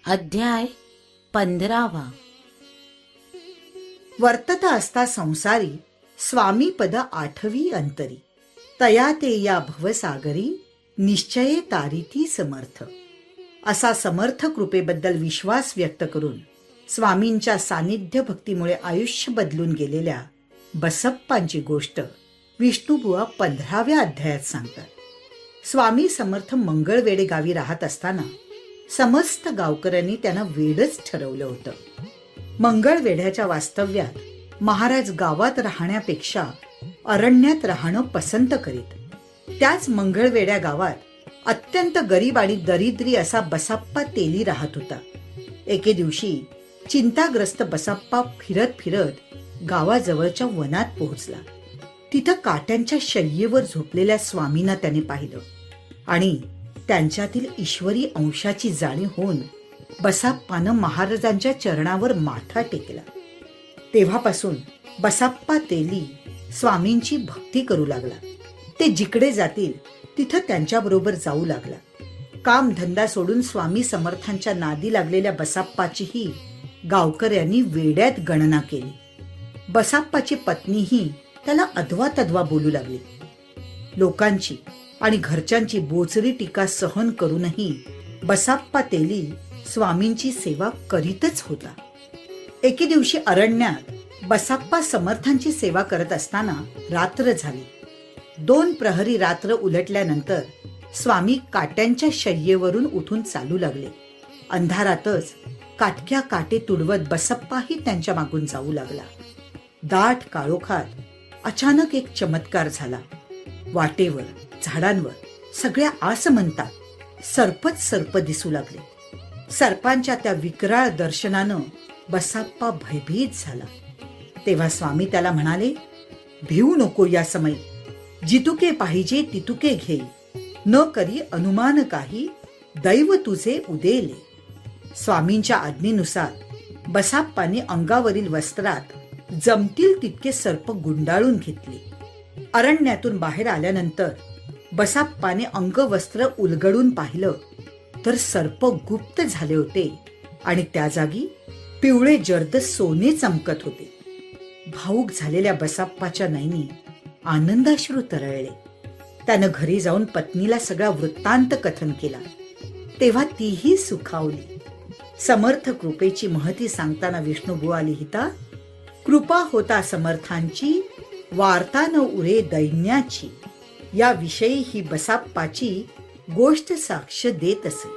अध्याय 15. वर्तता असता संसारी स्वामी पद 8वी अंतरी, तया ते या भवसागरी निश्चये तारिती समर्थ. असा समर्थ कृपेबद्दल विश्वास व्यक्त करून स्वामींच्या सानिध्य भक्तीमुळे आयुष्य बदलून गेलेल्या बसप्पांची गोष्ट विष्णुबुवा 15व्या अध्यायात सांगतात. स्वामी समर्थ मंगळवेढे गावी राहत असताना समस्त गावकऱ्यांनी त्यांना वेडच ठरवलं होतं. मंगळवेढ्याच्या वास्तव्यात महाराज गावात राहण्यापेक्षा अरण्यात राहणं पसंत करीत. त्याच मंगळवेढ्या गावात अत्यंत गरीब आणि दरिद्री असा बसाप्पा तेली राहत होता. एके दिवशी चिंताग्रस्त बसाप्पा फिरत फिरत गावाजवळच्या वनात पोहोचला. तिथं काट्यांच्या शय्येवर झोपलेल्या स्वामींना त्याने पाहिलं आणि त्यांच्यातील ईश्वरी अंशाची जाणीव होऊन बसाप्पानं महाराजांच्या चरणावर माथा टेकला. तेव्हापासून बसाप्पा तेली स्वामींची भक्ती करू लागला. ते जिकडे जातील तिथं त्यांच्याबरोबर जाऊ लागला. काम धंदा सोडून स्वामी समर्थांच्या नादी लागलेल्या बसाप्पाचीही गावकऱ्यांनी वेड्यात गणना केली. बसाप्पाची पत्नीही त्याला अधवा तधवा बोलू लागली. लोकांची आणि घरच्यांची बोचरी टीका सहन करूनही बसाप्पा तेली स्वामींची सेवा करीतच होता. एके दिवशी अरण्यात बसाप्पा समर्थांची सेवा करत असताना रात्र झाली. 2 प्रहरी रात्र उलटल्यानंतर स्वामी काट्यांच्या शय्येवरून उठून चालू लागले. अंधारातच काटक्या काटे तुडवत बसप्पाही त्यांच्या मागून जाऊ लागला. दाट काळोखात अचानक एक चमत्कार झाला. वाटेवर झाडांवर सगळ्या आसमंतात सर्पच सर्प दिसू लागले. सर्पांच्या त्या विकराळ दर्शनानं बसाप्पा भयभीत झाला. तेव्हा स्वामी त्याला म्हणाले, भिवू नको या समयी, जितुके पाहिजे तितुके घे, न करी अनुमान काही, दैव तुझे उदेले. स्वामींच्या आज्ञेनुसार बसाप्पाने अंगावरील वस्त्रात जमतील तितके सर्प गुंडाळून घेतले. अरण्यातून बाहेर आल्यानंतर बसाप्पाने अंगवस्त्र उलगडून पाहिलं तर सर्प गुप्त झाले होते आणि त्या जागी पिवळे जर्द सोने चमकत होते. भाऊक झालेल्या बसाप्पाच्या नयनी आनंदाश्रू तरळले. त्यानं घरी जाऊन पत्नीला सगळा वृत्तांत कथन केला. तेव्हा तीही सुखावली. समर्थ कृपेची महती सांगताना विष्णुबुवा लिहिता, कृपा होता समर्थांची, वार्ता न उरे दैन्याची. या विषयी ही बसाप्पाची गोष्ट साक्ष देत असे.